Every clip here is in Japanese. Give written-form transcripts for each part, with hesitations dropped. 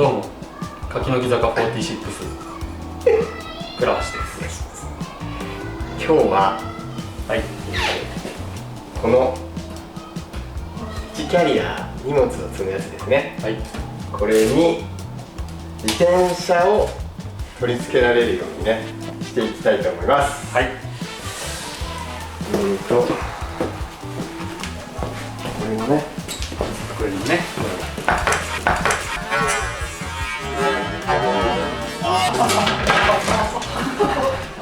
どうも柿の木坂46倉橋です。今日は、はい、この1キャリア荷物を積むやつですね。はい、これに自転車を取り付けられるようにねしていきたいと思います。はい、これもね、こ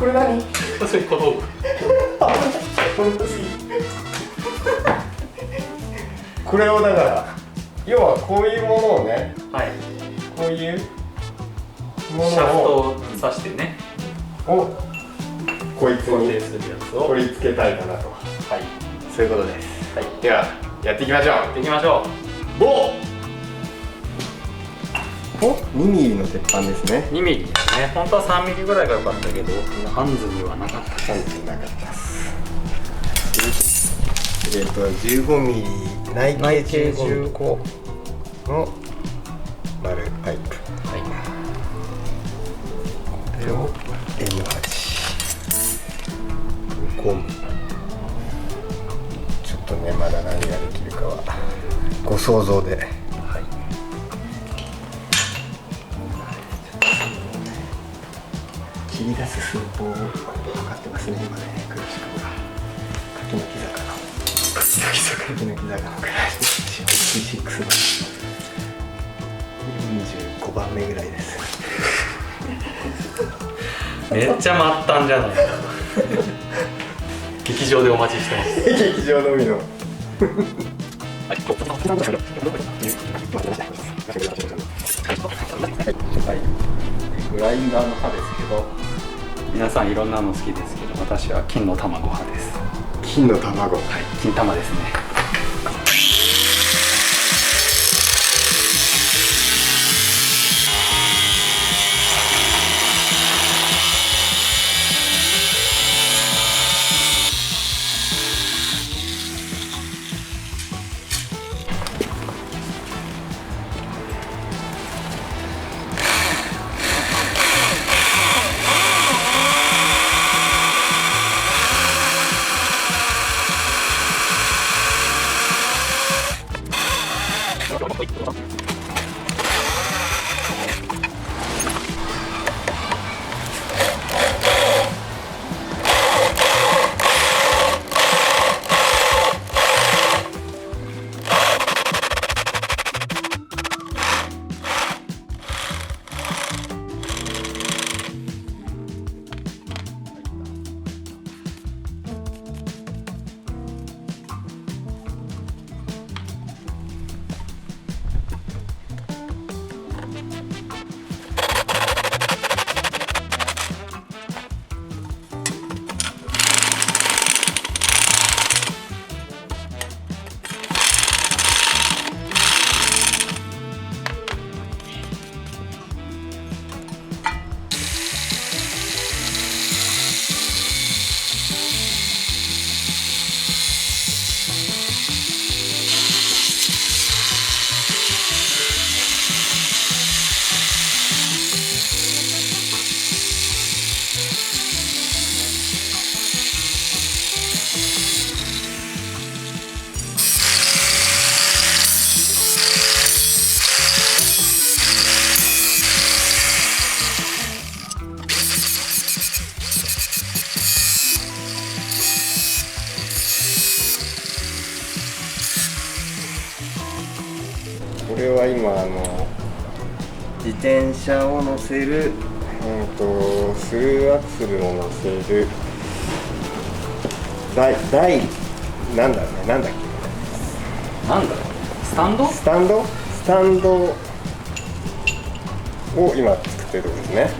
れ何？それ小道具。これをだから要はこういうものをね、はい、こういうもシャフのトを刺してね、をこいつ固定にするやつを、取り付けたいかなと、はい、そういうことです。はい、ではやっていきましょう。行きましょ棒2ミリの鉄板ですね。う。2ミリですね。本当は3ミリぐらいが良かったけど、ハンズにはなかった。感じなかったです。15ミリ内径15の丸パイプ、はい、これを M8 ゴム。ちょっとねまだ何ができるかはご想像で。はい、切り出す寸法を測ってますね今ね、黒石君が柿の木坂の柿の木坂のクラス46の45番目ぐらいです。めっちゃ待ったんじゃない劇場でお待ちしてます。劇場のみのグラインダーの刃ですけど、皆さんいろんなの好きですけど、私は金の卵派です。金の卵。はい、金玉ですね。これは今自転車を乗せる、スルーアクセルを乗せる台なんだろうね、なんだっけ、なんだろう、スタンドスタンドを今作ってるところですね。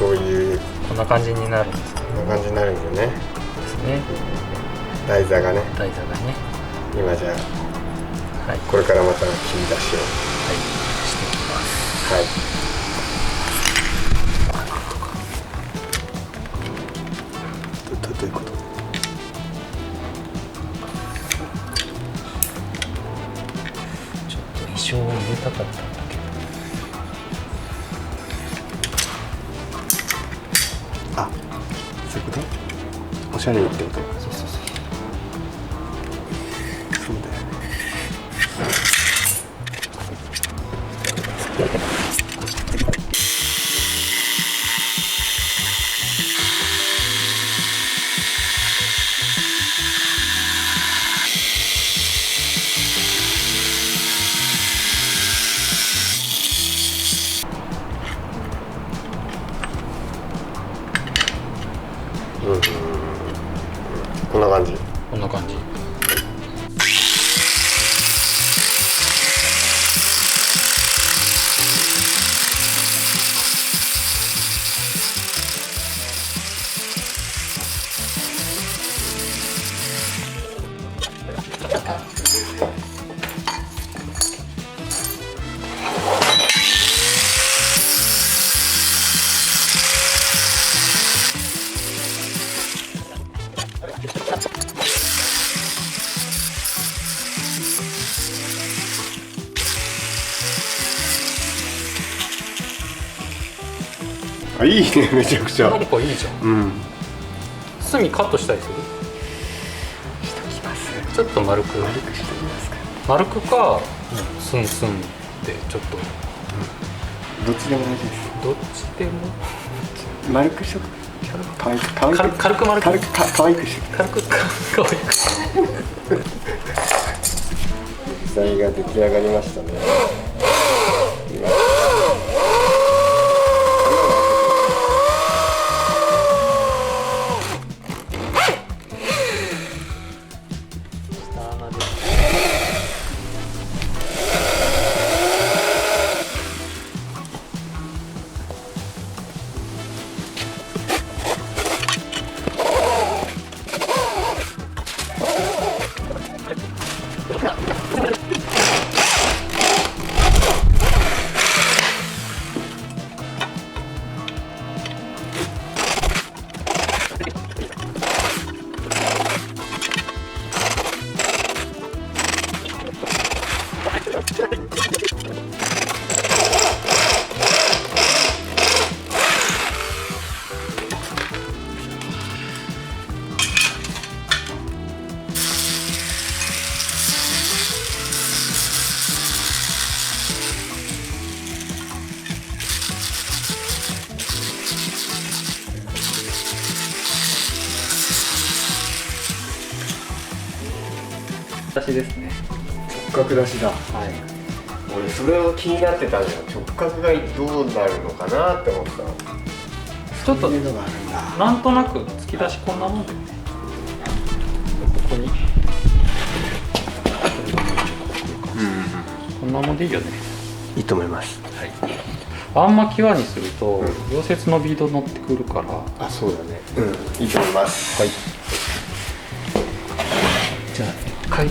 そういうこんな感じになるんですね。こんな感じになるんですよね。ですね。台座がね、台座がね、今じゃあはい、これからまた切り出しをはい、していきます。はい。どういうこと？ちょっと衣装を入れたかったんだけど。あ、そういうこと？おしゃれにってこと？そうそうそう。そうだよね。こんな感じ。こんな感じ。あ、いいね、めちゃくちゃ。なんかいいじゃん。うん。隅カットしたりする？しときます。ちょっと丸く。丸くしときますか。丸くか、スンスンってちょっと。どっちでも大丈夫です。どっちでも。丸くしとく。かわいく軽く丸く。かわいくしとく。軽くかわいく。具材が出来上がりましたね。私ですね。直角出しだ。はい。俺それを気になってたんだよ。直角がどうなるのかなって思ったの。ちょっとそういうのがあるんだ。なんとなく突き出しこんなもんでね。ここに。こんなもんでいいよね。いいと思います。はい。あんま際にすると溶接のビード乗ってくるから。あ、そうだね。いいと思います。はい。じゃあ仮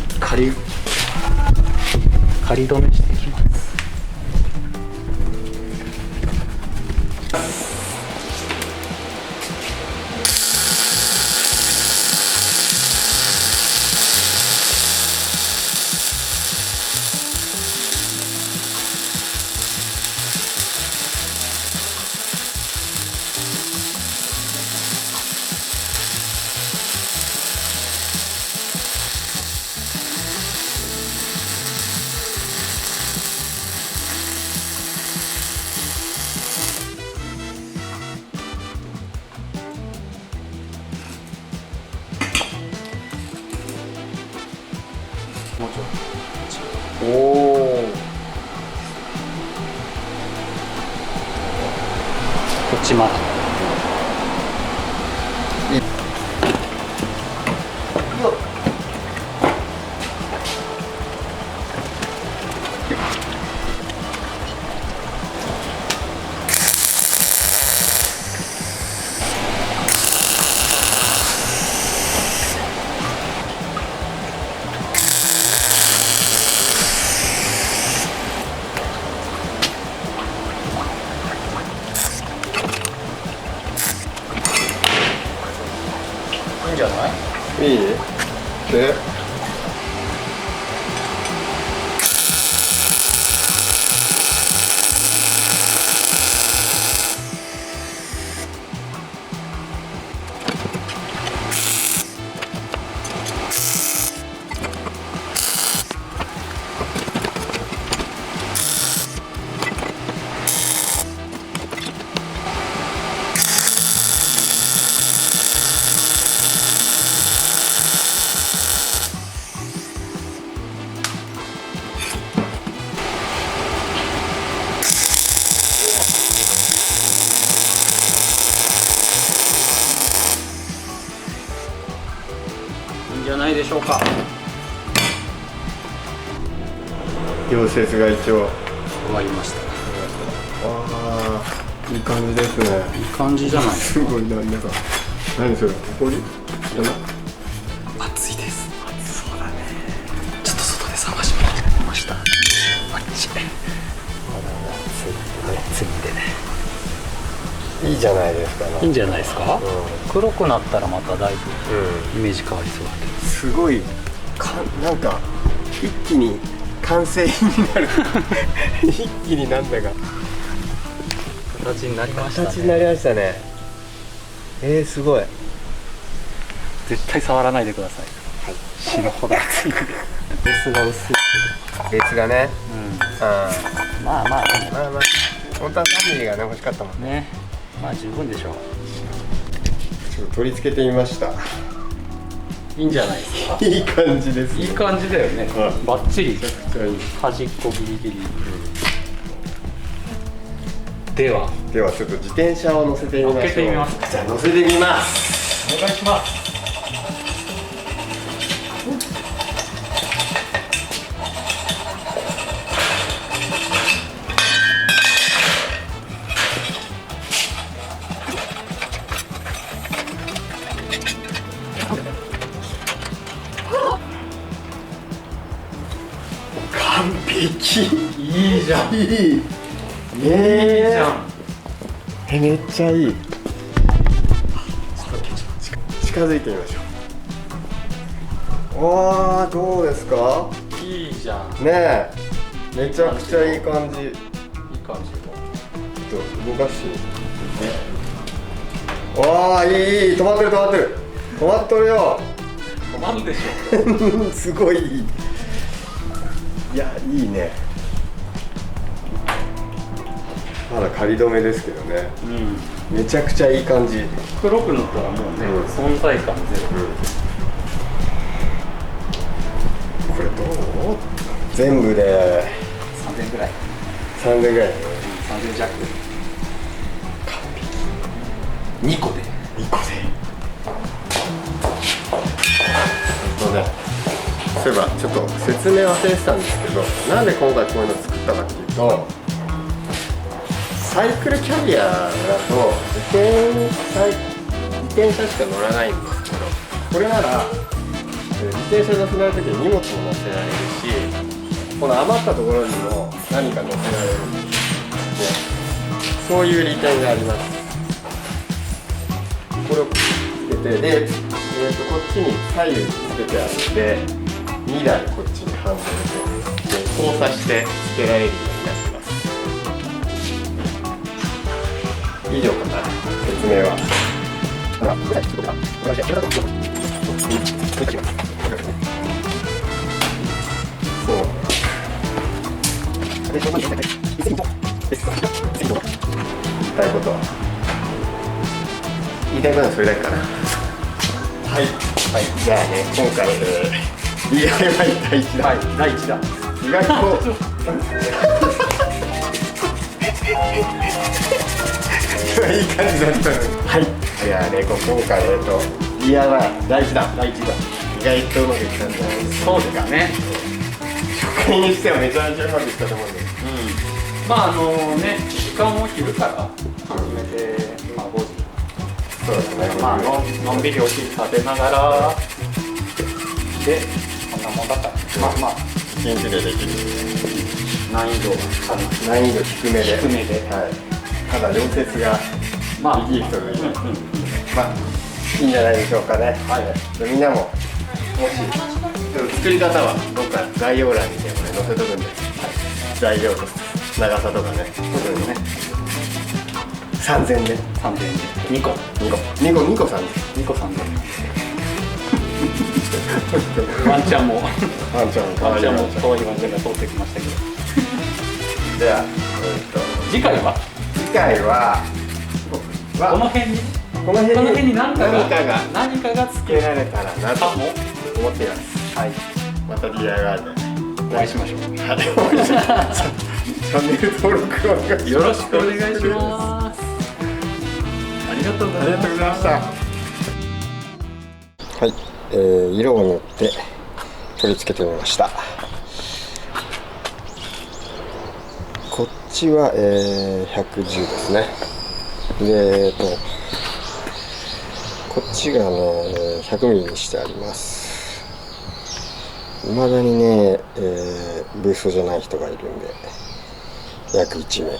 止めしていきます。もうちょっと。おお。こっちまで。ないでしょうか。溶接が一応終わりました。ああいい感じですね。いい感じじゃないですか。すごいなんだか何それ、ここに暑いです。暑そうだね。ちょっと外で探しまました。あっちまだ暑いんでね。いいじゃないですか。いいんじゃないですか、黒くなったらまただいぶイメージ変わりそうだけど、すごいなんか一気に完成になる一気になんだか形になりましたね。形になりましたね。すごい。絶対触らないでください、死ぬほど熱いんで。ベースが薄い。ベースがね、まあまあまあ本当は3ミリがね欲しかったもんね。ね、まあ十分でしょう。ちょっと取り付けてみました。いいんじゃないですか。いい感じですね。いい感じだよね、バッチリ。めちゃくちゃいい。端っこギリギリ、ではではちょっと自転車を乗せてみましょう。乗っけてみます。じゃあ乗せてみます。お願いします。完璧。いいじゃん。いい。いいじゃん。めっちゃいい。近づいてみましょう。わあどうですか。いいじゃん。ねえめちゃくちゃいい感じ。いい感じ。ちょっと動かしてみて。わあいい止まってる止まっとるよ。止まるでしょ。すごいいい。いやいいね。まだ仮止めですけどね。めちゃくちゃいい感じ。黒くなったらもうね、存在感ゼロ。これどう？全部で3000ぐらい。 3000ぐらい。3000弱。2個で。2個で。そういえばちょっと説明忘れてたんですけど、なんで今回こういうの作ったかっていうと、サイクルキャリアだと自転車しか乗らないんですけど、これなら自転車乗せられる時に荷物も乗せられるし、この余ったところにも何か乗せられるんですね。そういう利点があります。これをつけて、で、こっちに左右につけてあって2台こっちにハンドルで交差してつけられるようになってます。以上かな、説明は。そう。言いたいことはそれだけかな。はい、じゃあね、今回DIY 第1弾。第1弾。意外といい感じだったのに。はい。じゃあね、今回DIY 第1弾。意外とうまくいったんじゃないですか。そうですね。初回にしてはめちゃめちゃうまくいったと思うんです。まあ時間を昼から始めて、5時。そうですね。まあのんびりお昼食べながらでこんなもんだったら、まあ1日でできる。難易度がかなり難易度低めで。はい。ただ溶接ができる人がいる。まあいいんじゃないでしょうかね。はい。みんなももし作り方はどっか概要欄にねこれ載せとくんで、材料と長さとかね。3000円で。3000円で2個3000円。2個3000円。ワンちゃんも可愛いワンちゃんが通ってきましたけど。じゃあ次回はこの辺に何かがつけられたらなと思っています。はい。また DIY でお会いしましょう。はい。チャンネル登録お願いします。よろしくお願いします。ありがとうございました。はい。色を塗って取り付けてみました。こっちは、110ですね。で、こっちがね、100ミリにしてあります。未だにね、ブーストじゃない人がいるんで、約1名。